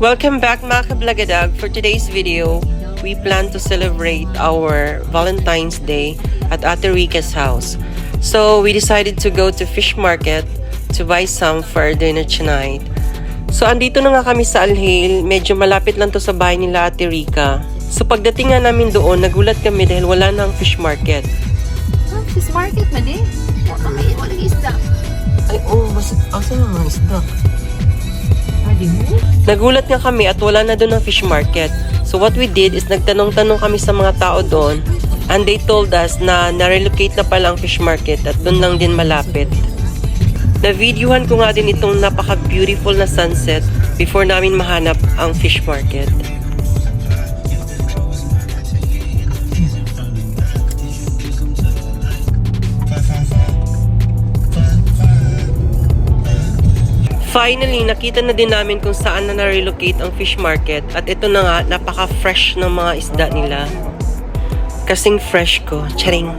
Welcome back mga kablagadag. For today's video, we plan to celebrate our Valentine's Day at Ate Rica's house. So we decided to go to fish market to buy some for dinner tonight. So andito na nga kami sa Alhale, medyo malapit lang to sa bahay nila Ate Rica. So pagdating nga namin doon, nagulat kami dahil wala nang fish market. Fish market na din? Walang isda. Ay mas asan ang mga isda? Pwede mo? Nagulat nga kami at wala na doon ang fish market. So what we did is nagtanong-tanong kami sa mga tao doon and they told us na na-relocate na pala ang fish market at doon lang din malapit. Na-videohan ko nga din itong napaka-beautiful na sunset before namin mahanap ang fish market. Finally, nakita na din namin kung saan na na-relocate ang fish market at ito na nga, napaka-fresh ng mga isda nila. Kasing fresh ko, charing.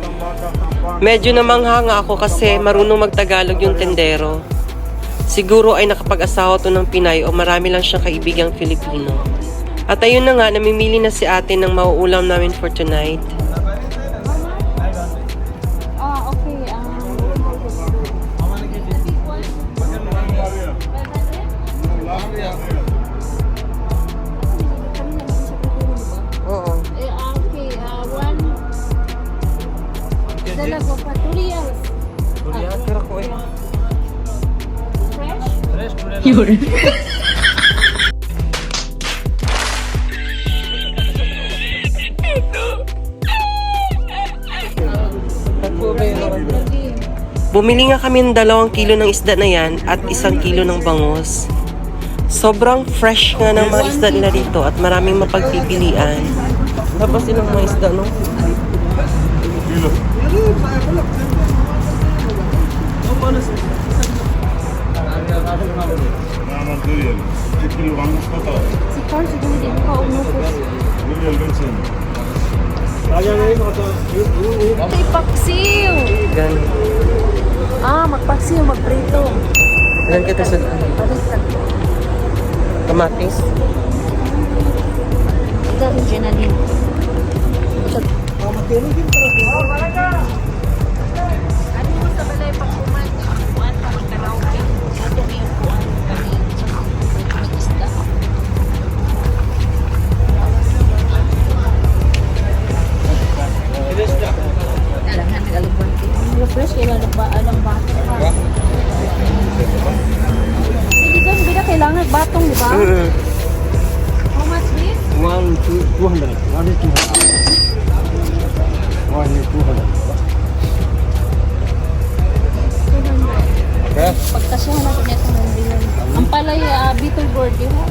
Medyo namanghanga ako kasi marunong magtagalog yung tendero. Siguro ay nakapag-asawa to ng Pinay o marami lang siyang kaibigang Filipino. At ayun na nga, namimili na si ate ng mauulam namin for tonight. Okay. Oo. Okay, one. Dalawa pa, 2 reals. Pero ko eh. Fresh? Yun. Bumili nga kami ng 2 kilo ng isda na yan at 1 kilo ng bangus. Sobrang fresh nga ng mga isda nila dito at maraming mapagpipilian. Tapos ilang mga isda, no? Si Carl, siguro din pa umupos. Ito ipaksiw! Gan. Magpaksiw, magprito. Ilan kita sa Baliktad. kamatis? Ito rin dyan na din. Ano mo sa balay pag kumain? Kuhaan pa mag-karaoke. Ito may kuhaan kami. May isda. Alangan, nag-alagwan ko. Yung fresh, kailan alang batong. Hindi ka, hindi na kailangan batong, di ba? How much this? 200. 1 is 200. 1 is 200. Okay. Pagkasuhan natin niya sa nandiyan. Ang palay, beetle board, di ba?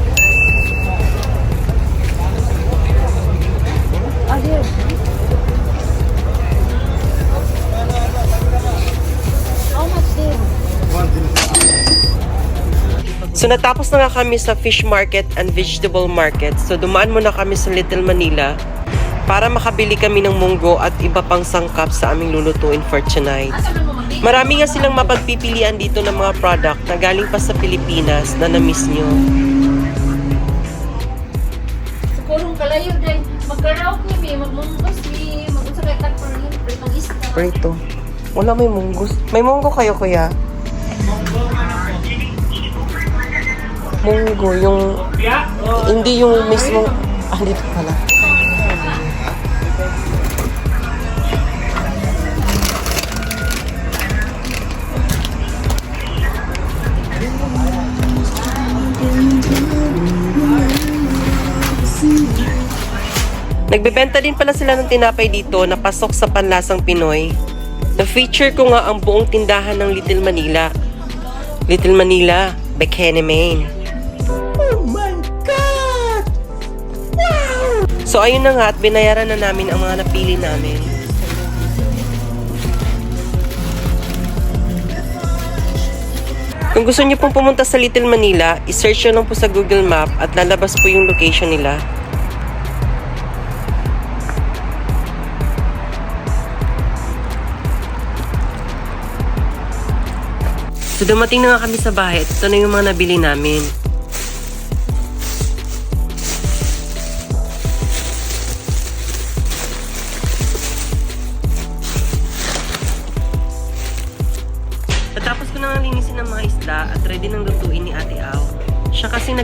Dear. How much this? So natapos na nga kami sa fish market and vegetable market. So dumaan muna kami sa Little Manila para makabili kami ng munggo at iba pang sangkap sa aming lulutuin for tonight. Marami nga silang mapagpipilian dito ng mga product na galing pa sa Pilipinas na na-miss nyo. Sigurong kalayo din. Mag-karaoke mi, mag-munggos mi, mag-usakay tagparin, pritong isda. Prito. Wala may munggos. May munggo kayo kuya? Munggo, yung... Hindi yung mismong... dito pala. Nagbebenta din pala sila ng tinapay dito na pasok sa panlasang Pinoy. Na-feature ko nga ang buong tindahan ng Little Manila. Little Manila, Bikini Maine. Oh my God! Wow! So ayun na nga at binayaran na namin ang mga napili namin. Kung gusto niyo pong pumunta sa Little Manila, i-search nyo lang po sa Google Map at lalabas po yung location nila. So dumating na nga kami sa bahay at ito na yung mga nabili namin.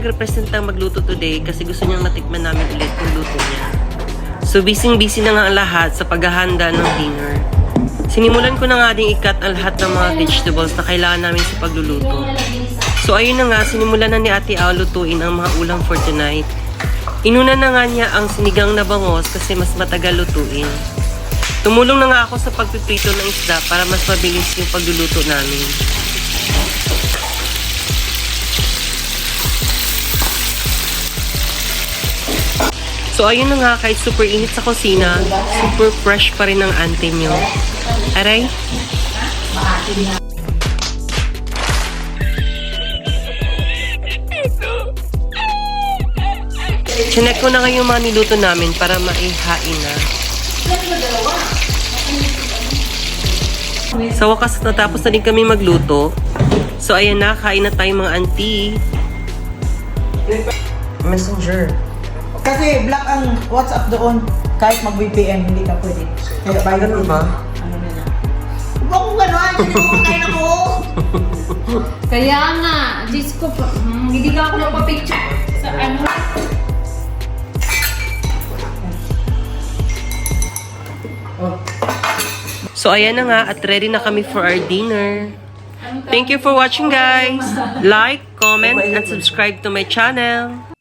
nag-represent ng magluto today kasi gusto niyang matikman namin ulit yung luto niya. So, busy-busy na nga ang lahat sa paghahanda ng dinner. Sinimulan ko na nga ding ikat ang lahat ng mga vegetables na kailangan namin sa pagluluto. So, ayun na nga, sinimulan na ni Ate Ao lutuin ang mga ulam for tonight. Inuna na nga niya ang sinigang na bangos kasi mas matagal lutuin. Tumulong na nga ako sa pagpiprito ng isda para mas mabilis yung pagluluto namin. So, ayun na nga, kahit super init sa kusina, super fresh pa rin ang ante nyo. Aray? Chinek ko na nga yung mga niluto namin para maihain na. Sa wakas, natapos na din kami magluto. So, ayan na, kain na tayo mga auntie. Messenger. Kasi black ang WhatsApp doon, kahit mag-VPN, hindi ka pwede. Kaya bayad Ganun ba? Ano na na. Huwag kong gano'n, hindi ko kumakain ako. Kaya nga, Diyos ko, hindi ka ako napapicture sa ano. So, ayan na nga, at ready na kami for our dinner. Thank you for watching, guys. Like, comment, and subscribe to my channel.